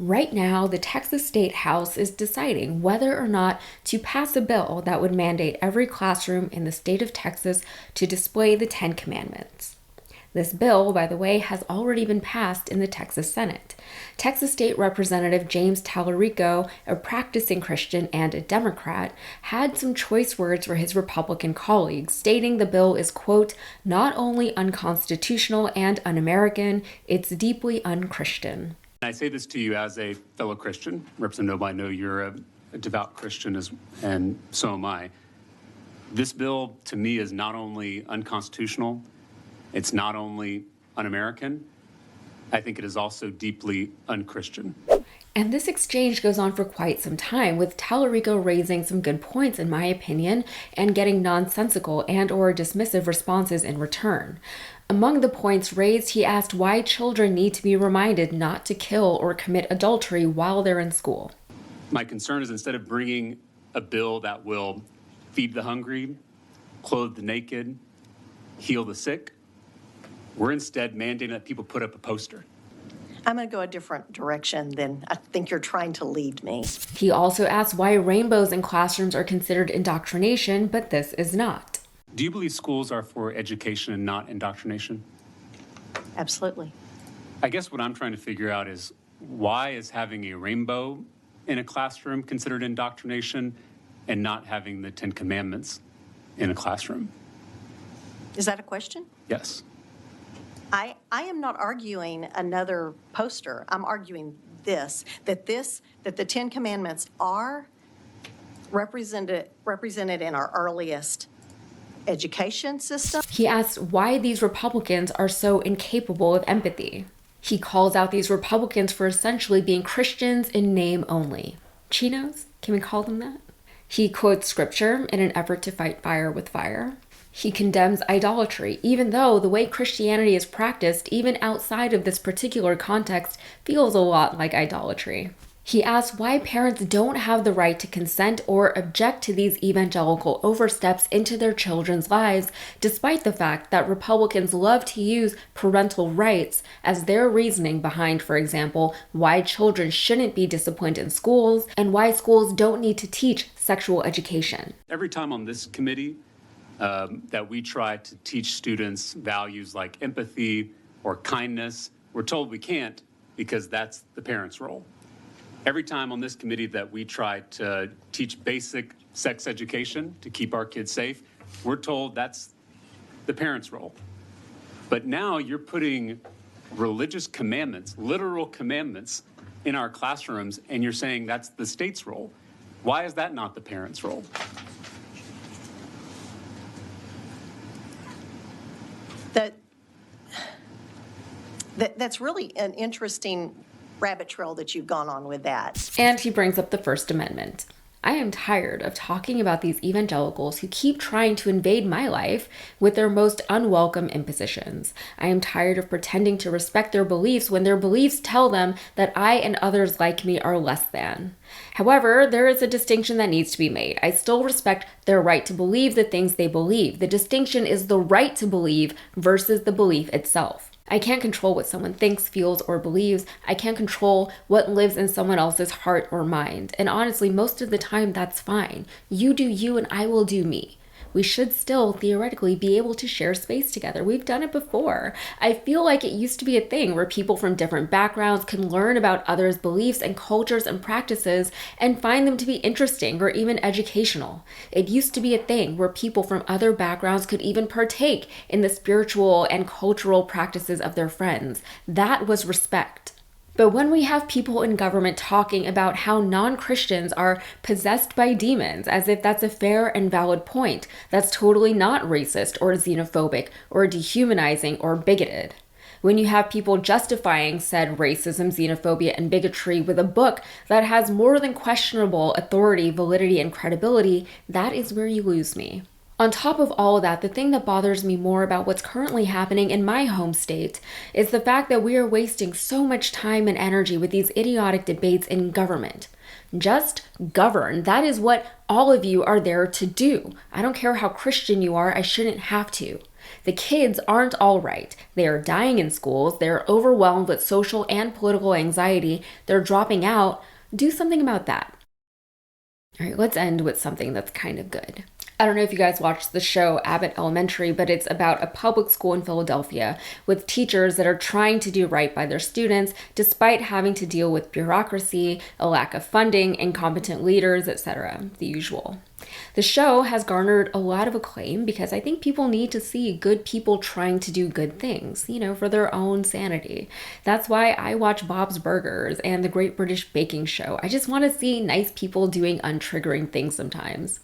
Right now, the Texas State House is deciding whether or not to pass a bill that would mandate every classroom in the state of Texas to display the Ten Commandments. This bill, by the way, has already been passed in the Texas Senate. Texas State Representative James Talarico, a practicing Christian and a Democrat, had some choice words for his Republican colleagues, stating the bill is, quote, not only unconstitutional and un-American, it's deeply un-Christian. I say this to you as a fellow Christian. Representative, I know you're a devout Christian, and so am I. This bill, to me, is not only unconstitutional, it's not only un-American, I think it is also deeply un-Christian. And this exchange goes on for quite some time, with Talarico raising some good points, in my opinion, and getting nonsensical and or dismissive responses in return. Among the points raised, he asked why children need to be reminded not to kill or commit adultery while they're in school. My concern is instead of bringing a bill that will feed the hungry, clothe the naked, heal the sick, we're instead mandating that people put up a poster. I'm going to go a different direction than I think you're trying to lead me. He also asked why rainbows in classrooms are considered indoctrination, but this is not. Do you believe schools are for education and not indoctrination? Absolutely. I guess what I'm trying to figure out is why is having a rainbow in a classroom considered indoctrination and not having the Ten Commandments in a classroom? Is that a question? Yes. I am not arguing another poster. I'm arguing that the Ten Commandments are represented in our earliest education system. He asks why these Republicans are so incapable of empathy. He calls out these Republicans for essentially being Christians in name only. Chinos? Can we call them that? He quotes scripture in an effort to fight fire with fire. He condemns idolatry, even though the way Christianity is practiced, even outside of this particular context, feels a lot like idolatry. He asks why parents don't have the right to consent or object to these evangelical oversteps into their children's lives, despite the fact that Republicans love to use parental rights as their reasoning behind, for example, why children shouldn't be disciplined in schools and why schools don't need to teach sexual education. Every time on this committee that we try to teach students values like empathy or kindness, we're told we can't because that's the parents' role. Every time on this committee that we try to teach basic sex education to keep our kids safe, we're told that's the parents' role. But now you're putting religious commandments, literal commandments, in our classrooms, and you're saying that's the state's role. Why is that not the parents' role? That's really an interesting rabbit trail that you've gone on with that. And he brings up the First Amendment. I am tired of talking about these evangelicals who keep trying to invade my life with their most unwelcome impositions. I am tired of pretending to respect their beliefs when their beliefs tell them that I and others like me are less than. However, there is a distinction that needs to be made. I still respect their right to believe the things they believe. The distinction is the right to believe versus the belief itself. I can't control what someone thinks, feels, or believes. I can't control what lives in someone else's heart or mind. And honestly, most of the time, that's fine. You do you and I will do me. We should still theoretically be able to share space together. We've done it before. I feel like it used to be a thing where people from different backgrounds can learn about others' beliefs and cultures and practices and find them to be interesting or even educational. It used to be a thing where people from other backgrounds could even partake in the spiritual and cultural practices of their friends. That was respect. But when we have people in government talking about how non-Christians are possessed by demons, as if that's a fair and valid point, that's totally not racist or xenophobic or dehumanizing or bigoted. When you have people justifying said racism, xenophobia, and bigotry with a book that has more than questionable authority, validity, and credibility, that is where you lose me. On top of all of that, the thing that bothers me more about what's currently happening in my home state is the fact that we are wasting so much time and energy with these idiotic debates in government. Just govern. That is what all of you are there to do. I don't care how Christian you are, I shouldn't have to. The kids aren't all right. They are dying in schools. They're overwhelmed with social and political anxiety. They're dropping out. Do something about that. All right, let's end with something that's kind of good. I don't know if you guys watched the show Abbott Elementary, but it's about a public school in Philadelphia with teachers that are trying to do right by their students despite having to deal with bureaucracy, a lack of funding, incompetent leaders, etc. The usual. The show has garnered a lot of acclaim because I think people need to see good people trying to do good things, for their own sanity. That's why I watch Bob's Burgers and The Great British Baking Show. I just want to see nice people doing untriggering things sometimes.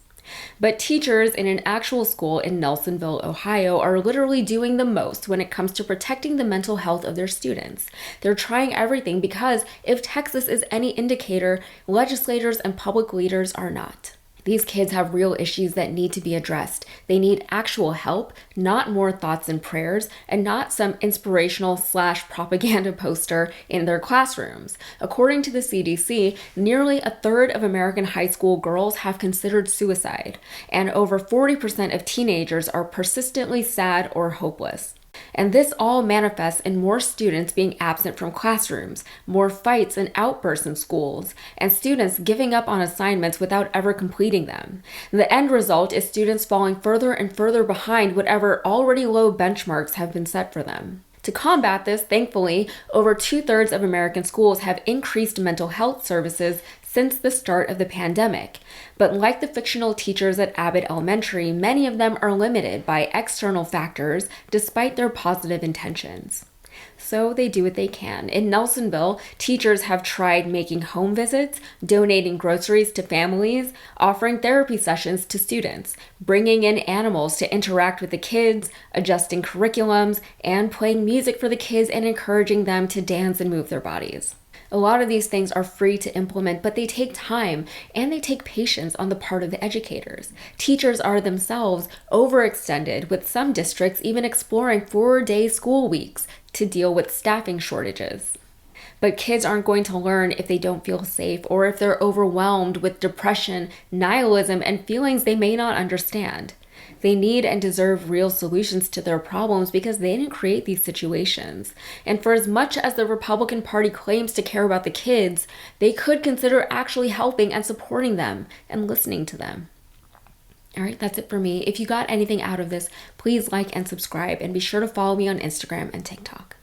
But teachers in an actual school in Nelsonville, Ohio, are literally doing the most when it comes to protecting the mental health of their students. They're trying everything because if Texas is any indicator, legislators and public leaders are not. These kids have real issues that need to be addressed. They need actual help, not more thoughts and prayers, and not some inspirational/propaganda poster in their classrooms. According to the CDC, nearly a third of American high school girls have considered suicide, and over 40% of teenagers are persistently sad or hopeless. And this all manifests in more students being absent from classrooms, more fights and outbursts in schools, and students giving up on assignments without ever completing them. The end result is students falling further and further behind whatever already low benchmarks have been set for them. To combat this, thankfully, over 2/3 of American schools have increased mental health services since the start of the pandemic. But like the fictional teachers at Abbott Elementary, many of them are limited by external factors despite their positive intentions. So they do what they can. In Nelsonville, teachers have tried making home visits, donating groceries to families, offering therapy sessions to students, bringing in animals to interact with the kids, adjusting curriculums, and playing music for the kids and encouraging them to dance and move their bodies. A lot of these things are free to implement, but they take time and they take patience on the part of the educators. Teachers are themselves overextended, with some districts even exploring 4-day school weeks to deal with staffing shortages. But kids aren't going to learn if they don't feel safe or if they're overwhelmed with depression, nihilism, and feelings they may not understand. They need and deserve real solutions to their problems because they didn't create these situations. And for as much as the Republican Party claims to care about the kids, they could consider actually helping and supporting them and listening to them. All right, that's it for me. If you got anything out of this, please like and subscribe, and be sure to follow me on Instagram and TikTok.